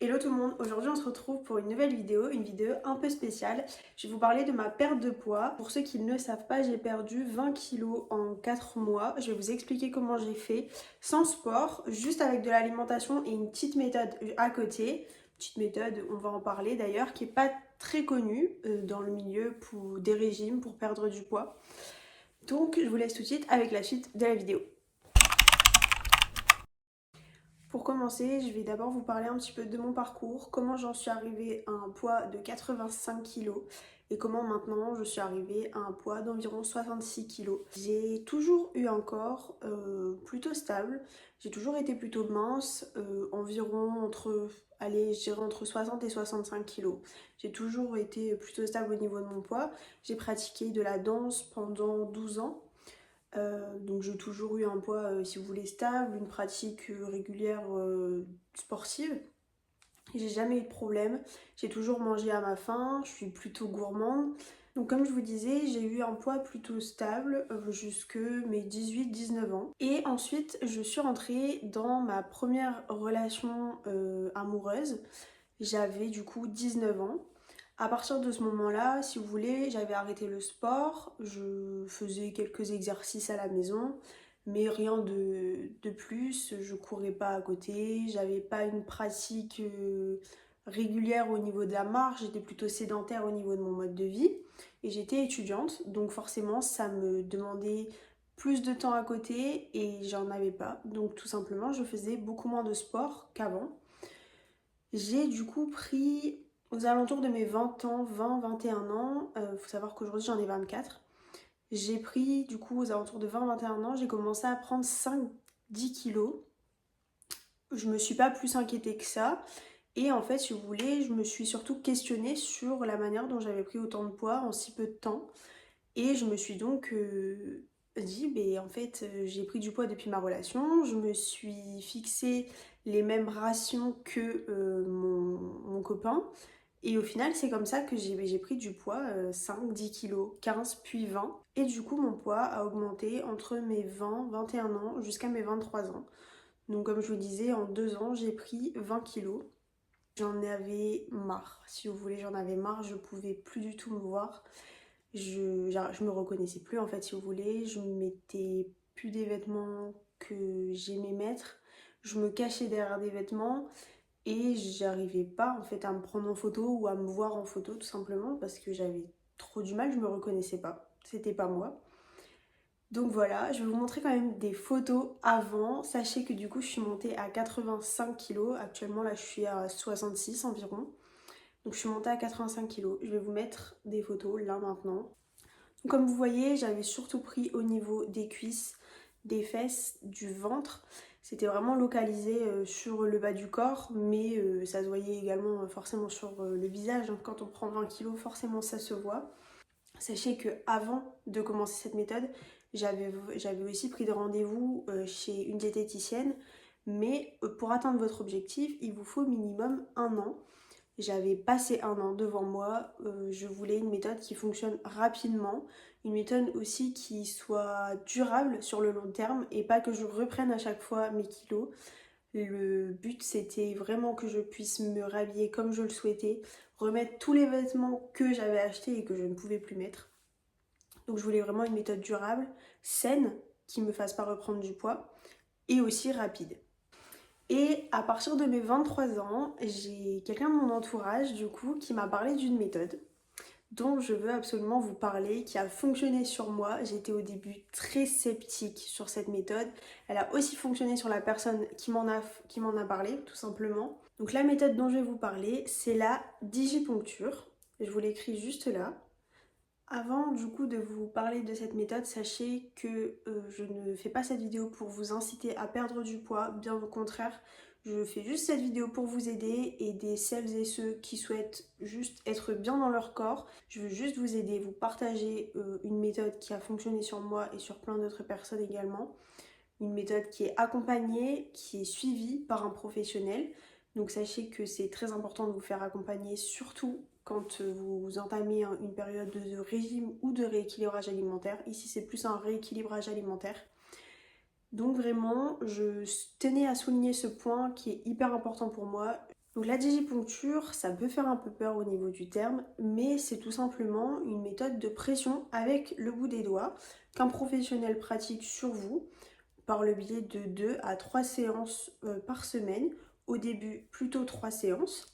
Hello tout le monde, aujourd'hui on se retrouve pour une nouvelle vidéo, une vidéo un peu spéciale. Je vais vous parler de ma perte de poids. Pour ceux qui ne le savent pas, j'ai perdu 20 kilos en 4 mois. Je vais vous expliquer comment j'ai fait, sans sport, juste avec de l'alimentation et une petite méthode à côté. Petite méthode, on va en parler d'ailleurs, qui n'est pas très connue dans le milieu pour des régimes pour perdre du poids. Donc je vous laisse tout de suite avec la suite de la vidéo. Pour commencer, je vais d'abord vous parler un petit peu de mon parcours, comment j'en suis arrivée à un poids de 85 kg et comment maintenant je suis arrivée à un poids d'environ 66 kg. J'ai toujours eu un corps plutôt stable, j'ai toujours été plutôt mince, environ allez, je dirais entre 60 et 65 kg. J'ai toujours été plutôt stable au niveau de mon poids. J'ai pratiqué de la danse pendant 12 ans. Donc j'ai toujours eu un poids, si vous voulez, stable, une pratique régulière sportive. J'ai jamais eu de problème, j'ai toujours mangé à ma faim, je suis plutôt gourmande. Donc comme je vous disais, j'ai eu un poids plutôt stable jusque mes 18-19 ans. Et ensuite, je suis rentrée dans ma première relation amoureuse. J'avais du coup 19 ans. À partir de ce moment-là, si vous voulez, j'avais arrêté le sport, je faisais quelques exercices à la maison, mais rien de plus, je courais pas à côté, j'avais pas une pratique régulière au niveau de la marche, j'étais plutôt sédentaire au niveau de mon mode de vie, et j'étais étudiante, donc forcément ça me demandait plus de temps à côté et j'en avais pas, donc tout simplement je faisais beaucoup moins de sport qu'avant. J'ai du coup pris aux alentours de mes 20 ans, 20-21 ans, faut savoir qu'aujourd'hui j'en ai 24. J'ai pris du coup aux alentours de 20-21 ans, j'ai commencé à prendre 5-10 kilos. Je me suis pas plus inquiétée que ça. Et en fait, si vous voulez, je me suis surtout questionnée sur la manière dont j'avais pris autant de poids en si peu de temps. Et je me suis donc dit, en fait, j'ai pris du poids depuis ma relation, je me suis fixé les mêmes rations que mon copain. Et au final, c'est comme ça que j'ai pris du poids, 5, 10 kilos, 15, puis 20. Et du coup, mon poids a augmenté entre mes 20, 21 ans jusqu'à mes 23 ans. Donc comme je vous disais, en 2 ans, j'ai pris 20 kilos. J'en avais marre, si vous voulez, j'en avais marre, je pouvais plus du tout me voir. Je me reconnaissais plus en fait, si vous voulez. Je mettais plus des vêtements que j'aimais mettre. Je me cachais derrière des vêtements et j'arrivais pas en fait à me prendre en photo ou à me voir en photo tout simplement parce que j'avais trop du mal, je me reconnaissais pas. C'était pas moi. Donc voilà, je vais vous montrer quand même des photos avant. Sachez que du coup, je suis montée à 85 kilos. Actuellement, là, je suis à 66 environ. Donc je suis montée à 85 kilos. Je vais vous mettre des photos là maintenant. Comme vous voyez, j'avais surtout pris au niveau des cuisses, des fesses, du ventre. C'était vraiment localisé sur le bas du corps, mais ça se voyait également forcément sur le visage. Donc quand on prend 20 kilos, forcément ça se voit. Sachez que avant de commencer cette méthode, j'avais aussi pris des rendez-vous chez une diététicienne, mais pour atteindre votre objectif, il vous faut minimum 1 an. J'avais passé 1 an devant moi, je voulais une méthode qui fonctionne rapidement, une méthode aussi qui soit durable sur le long terme et pas que je reprenne à chaque fois mes kilos. Le but c'était vraiment que je puisse me rhabiller comme je le souhaitais, remettre tous les vêtements que j'avais achetés et que je ne pouvais plus mettre. Donc je voulais vraiment une méthode durable, saine, qui me fasse pas reprendre du poids et aussi rapide. Et à partir de mes 23 ans, j'ai quelqu'un de mon entourage du coup qui m'a parlé d'une méthode dont je veux absolument vous parler, qui a fonctionné sur moi. J'étais au début très sceptique sur cette méthode. Elle a aussi fonctionné sur la personne qui m'en a parlé, tout simplement. Donc la méthode dont je vais vous parler, c'est la digipuncture. Je vous l'écris juste là. Avant du coup de vous parler de cette méthode, sachez que je ne fais pas cette vidéo pour vous inciter à perdre du poids, bien au contraire, je fais juste cette vidéo pour vous aider celles et ceux qui souhaitent juste être bien dans leur corps. Je veux juste vous aider, vous partager une méthode qui a fonctionné sur moi et sur plein d'autres personnes également. Une méthode qui est accompagnée, qui est suivie par un professionnel. Donc sachez que c'est très important de vous faire accompagner, surtout quand vous entamez une période de régime ou de rééquilibrage alimentaire. Ici c'est plus un rééquilibrage alimentaire. Donc vraiment, je tenais à souligner ce point qui est hyper important pour moi. Donc la digipuncture, ça peut faire un peu peur au niveau du terme, mais c'est tout simplement une méthode de pression avec le bout des doigts qu'un professionnel pratique sur vous par le biais de 2 à 3 séances par semaine. Au début, plutôt 3 séances.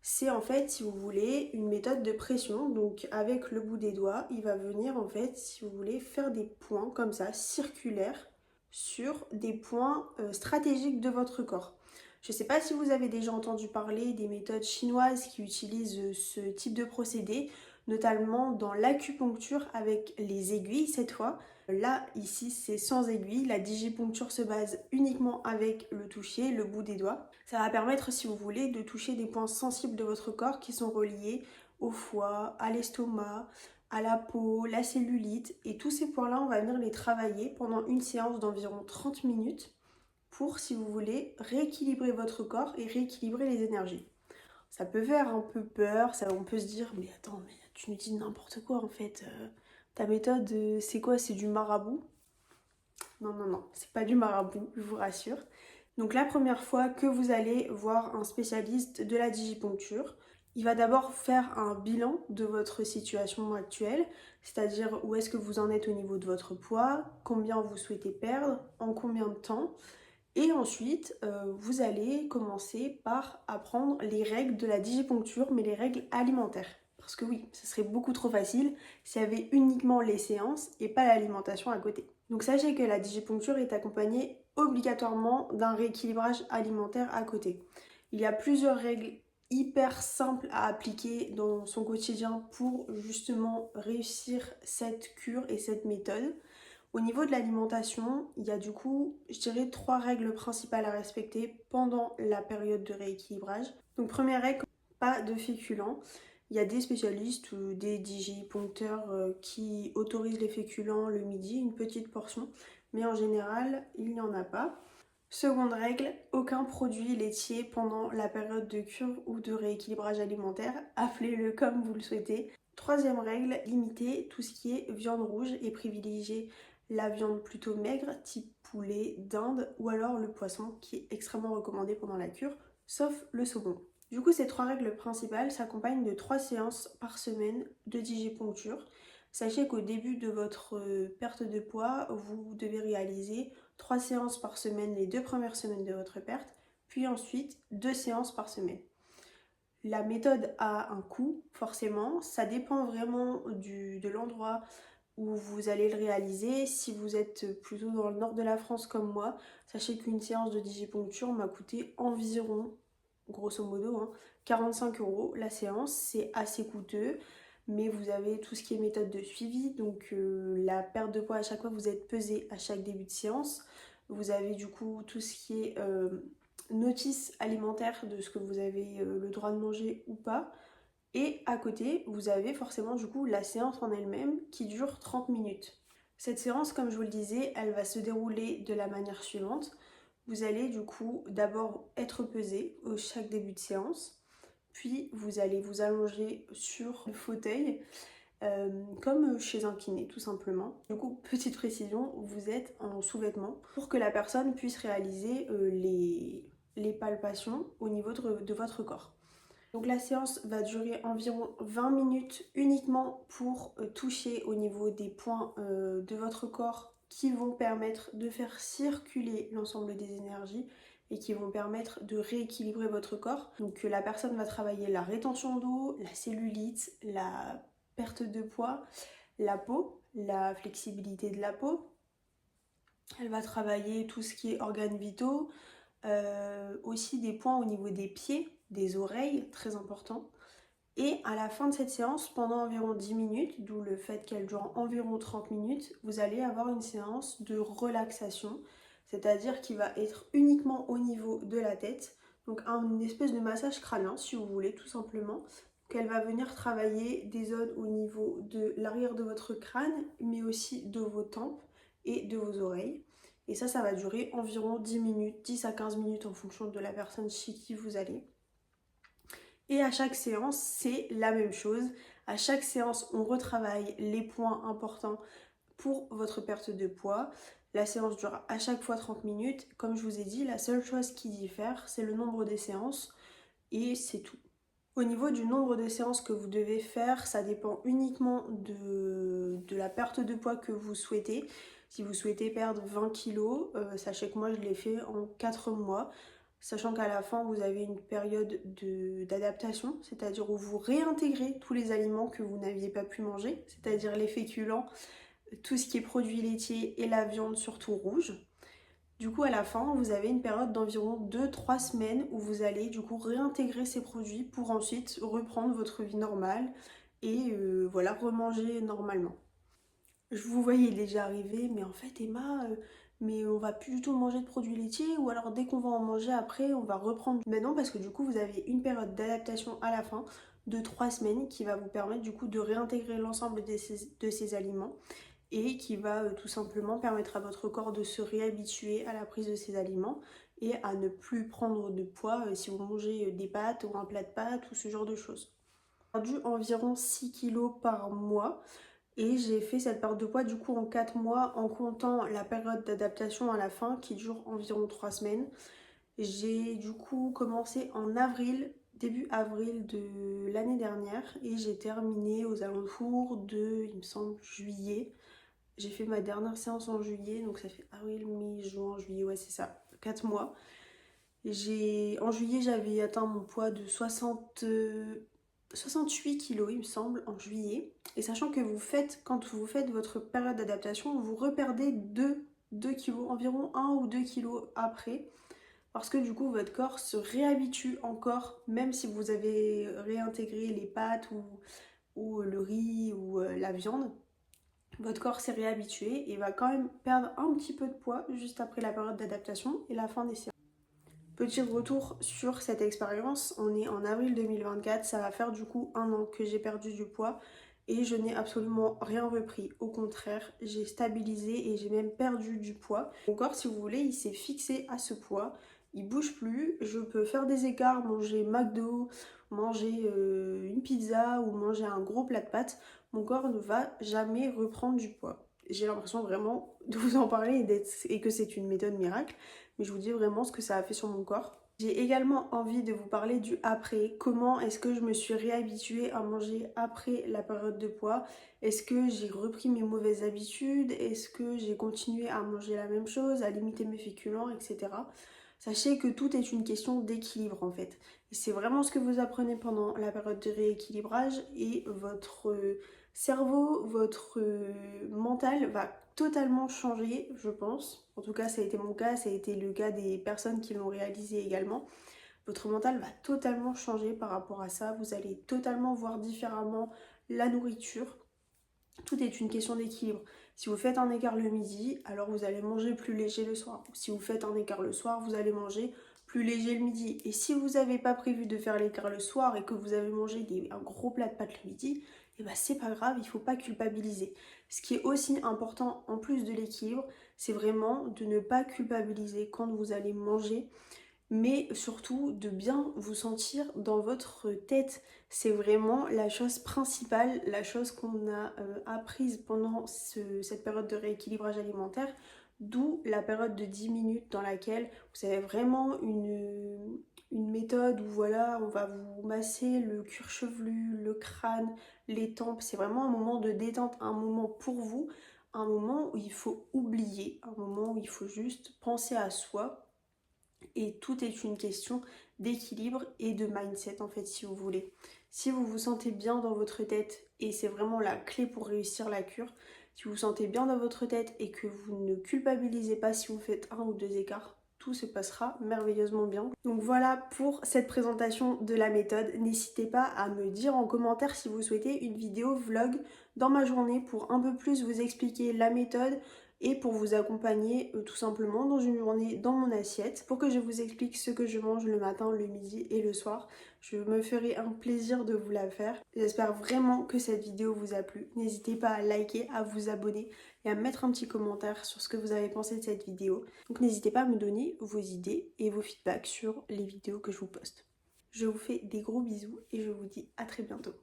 C'est en fait, si vous voulez, une méthode de pression. Donc avec le bout des doigts, il va venir en fait, si vous voulez, faire des points comme ça, circulaires, sur des points stratégiques de votre corps. Je ne sais pas si vous avez déjà entendu parler des méthodes chinoises qui utilisent ce type de procédé, notamment dans l'acupuncture avec les aiguilles cette fois. Là, ici, c'est sans aiguille. La digipuncture se base uniquement avec le toucher, le bout des doigts. Ça va permettre, si vous voulez, de toucher des points sensibles de votre corps qui sont reliés au foie, à l'estomac, à la peau, la cellulite. Et tous ces points-là, on va venir les travailler pendant une séance d'environ 30 minutes pour, si vous voulez, rééquilibrer votre corps et rééquilibrer les énergies. Ça peut faire un peu peur, ça, on peut se dire, mais attends, mais tu nous dis n'importe quoi en fait. Ta méthode, c'est quoi? C'est du marabout? Non, non, non, c'est pas du marabout, je vous rassure. Donc la première fois que vous allez voir un spécialiste de la digipuncture, il va d'abord faire un bilan de votre situation actuelle, c'est-à-dire où est-ce que vous en êtes au niveau de votre poids, combien vous souhaitez perdre, en combien de temps. Et ensuite, vous allez commencer par apprendre les règles de la digipuncture, mais les règles alimentaires. Parce que oui, ce serait beaucoup trop facile s'il y avait uniquement les séances et pas l'alimentation à côté. Donc sachez que la digipuncture est accompagnée obligatoirement d'un rééquilibrage alimentaire à côté. Il y a plusieurs règles hyper simples à appliquer dans son quotidien pour justement réussir cette cure et cette méthode. Au niveau de l'alimentation, il y a du coup, je dirais, 3 règles principales à respecter pendant la période de rééquilibrage. Donc première règle, pas de féculents. Il y a des spécialistes ou des digipuncteurs qui autorisent les féculents le midi, une petite portion, mais en général, il n'y en a pas. Seconde règle, aucun produit laitier pendant la période de cure ou de rééquilibrage alimentaire, appelez-le comme vous le souhaitez. Troisième règle, limiter tout ce qui est viande rouge et privilégier la viande plutôt maigre, type poulet, dinde ou alors le poisson qui est extrêmement recommandé pendant la cure, sauf le saumon. Du coup, ces 3 règles principales s'accompagnent de 3 séances par semaine de digipuncture. Sachez qu'au début de votre perte de poids, vous devez réaliser 3 séances par semaine les 2 premières semaines de votre perte, puis ensuite 2 séances par semaine. La méthode a un coût, forcément, ça dépend vraiment de l'endroit où vous allez le réaliser. Si vous êtes plutôt dans le nord de la France comme moi, sachez qu'une séance de digipuncture m'a coûté environ, grosso modo, 45 € la séance. C'est assez coûteux, mais vous avez tout ce qui est méthode de suivi, donc la perte de poids à chaque fois, vous êtes pesé à chaque début de séance. Vous avez du coup tout ce qui est notice alimentaire de ce que vous avez le droit de manger ou pas. Et à côté, vous avez forcément du coup la séance en elle-même qui dure 30 minutes. Cette séance, comme je vous le disais, elle va se dérouler de la manière suivante. Vous allez du coup d'abord être pesé au chaque début de séance, puis vous allez vous allonger sur le fauteuil comme chez un kiné tout simplement. Du coup, petite précision, vous êtes en sous-vêtements pour que la personne puisse réaliser les palpations au niveau de votre corps. Donc la séance va durer environ 20 minutes uniquement pour toucher au niveau des points de votre corps qui vont permettre de faire circuler l'ensemble des énergies et qui vont permettre de rééquilibrer votre corps. Donc la personne va travailler la rétention d'eau, la cellulite, la perte de poids, la peau, la flexibilité de la peau. Elle va travailler tout ce qui est organes vitaux, aussi des points au niveau des pieds, des oreilles, très important. Et à la fin de cette séance, pendant environ 10 minutes, d'où le fait qu'elle dure environ 30 minutes, vous allez avoir une séance de relaxation, c'est-à-dire qui va être uniquement au niveau de la tête, donc une espèce de massage crânien si vous voulez tout simplement. Qu'elle va venir travailler des zones au niveau de l'arrière de votre crâne, mais aussi de vos tempes et de vos oreilles. Et ça va durer environ 10 minutes, 10 à 15 minutes en fonction de la personne chez qui vous allez. Et à chaque séance, c'est la même chose. À chaque séance, on retravaille les points importants pour votre perte de poids. La séance dure à chaque fois 30 minutes. Comme je vous ai dit, la seule chose qui diffère, c'est le nombre des séances et c'est tout. Au niveau du nombre de séances que vous devez faire, ça dépend uniquement de la perte de poids que vous souhaitez. Si vous souhaitez perdre 20 kilos, sachez que moi je l'ai fait en 4 mois, sachant qu'à la fin vous avez une période d'adaptation, c'est-à-dire où vous réintégrez tous les aliments que vous n'aviez pas pu manger, c'est-à-dire les féculents, tout ce qui est produits laitiers et la viande surtout rouge. Du coup, à la fin, vous avez une période d'environ 2-3 semaines où vous allez du coup réintégrer ces produits pour ensuite reprendre votre vie normale et voilà, remanger normalement. Je vous voyais déjà arriver, mais en fait Emma, mais on va plus du tout manger de produits laitiers ou alors dès qu'on va en manger après, on va reprendre. Mais non, parce que du coup, vous avez une période d'adaptation à la fin de 3 semaines qui va vous permettre du coup de réintégrer l'ensemble de ces aliments et qui va tout simplement permettre à votre corps de se réhabituer à la prise de ces aliments et à ne plus prendre de poids si vous mangez des pâtes ou un plat de pâtes ou ce genre de choses. J'ai perdu environ 6 kilos par mois et j'ai fait cette perte de poids du coup en 4 mois en comptant la période d'adaptation à la fin qui dure environ 3 semaines. J'ai du coup commencé en avril, début avril de l'année dernière et j'ai terminé aux alentours de, il me semble, juillet. J'ai fait ma dernière séance en juillet, donc ça fait avril, mai, juin, juillet, ouais c'est ça, 4 mois. En juillet, j'avais atteint mon poids de 68 kilos, il me semble, en juillet. Et sachant que quand vous faites votre période d'adaptation, vous reperdez 2 kilos, environ 1 ou 2 kilos après. Parce que du coup, votre corps se réhabitue encore, même si vous avez réintégré les pâtes ou le riz ou la viande. Votre corps s'est réhabitué et va quand même perdre un petit peu de poids juste après la période d'adaptation et la fin des séances. Petit retour sur cette expérience, on est en avril 2024, ça va faire du coup 1 an que j'ai perdu du poids et je n'ai absolument rien repris. Au contraire, j'ai stabilisé et j'ai même perdu du poids. Mon corps, si vous voulez, il s'est fixé à ce poids, il bouge plus, je peux faire des écarts, manger McDo, manger une pizza ou manger un gros plat de pâtes. Mon corps ne va jamais reprendre du poids. J'ai l'impression vraiment de vous en parler et que c'est une méthode miracle, mais je vous dis vraiment ce que ça a fait sur mon corps. J'ai également envie de vous parler du après. Comment est-ce que je me suis réhabituée à manger après la période de poids? Est-ce que j'ai repris mes mauvaises habitudes? Est-ce que j'ai continué à manger la même chose, à limiter mes féculents, etc. Sachez que tout est une question d'équilibre en fait. Et c'est vraiment ce que vous apprenez pendant la période de rééquilibrage et votre cerveau, votre mental va totalement changer, je pense. En tout cas, ça a été mon cas, ça a été le cas des personnes qui l'ont réalisé également. Votre mental va totalement changer par rapport à ça. Vous allez totalement voir différemment la nourriture. Tout est une question d'équilibre. Si vous faites un écart le midi, alors vous allez manger plus léger le soir. Si vous faites un écart le soir, vous allez manger plus léger le midi. Et si vous n'avez pas prévu de faire l'écart le soir et que vous avez mangé un gros plat de pâtes le midi, et ben c'est pas grave, il ne faut pas culpabiliser. Ce qui est aussi important en plus de l'équilibre, c'est vraiment de ne pas culpabiliser quand vous allez manger, mais surtout de bien vous sentir dans votre tête. C'est vraiment la chose principale, la chose qu'on a apprise pendant cette période de rééquilibrage alimentaire, d'où la période de 10 minutes dans laquelle vous avez vraiment une méthode où voilà, on va vous masser le cuir chevelu, le crâne, les tempes. C'est vraiment un moment de détente, un moment pour vous, un moment où il faut oublier, un moment où il faut juste penser à soi. Et tout est une question d'équilibre et de mindset en fait, si vous voulez. Si vous vous sentez bien dans votre tête, et c'est vraiment la clé pour réussir la cure, si vous vous sentez bien dans votre tête et que vous ne culpabilisez pas si vous faites 1 ou 2 écarts, tout se passera merveilleusement bien. Donc voilà pour cette présentation de la méthode. N'hésitez pas à me dire en commentaire si vous souhaitez une vidéo vlog dans ma journée pour un peu plus vous expliquer la méthode et pour vous accompagner tout simplement dans une journée dans mon assiette pour que je vous explique ce que je mange le matin, le midi et le soir. Je me ferai un plaisir de vous la faire. J'espère vraiment que cette vidéo vous a plu. N'hésitez pas à liker, à vous abonner et à mettre un petit commentaire sur ce que vous avez pensé de cette vidéo. Donc n'hésitez pas à me donner vos idées et vos feedbacks sur les vidéos que je vous poste. Je vous fais des gros bisous et je vous dis à très bientôt.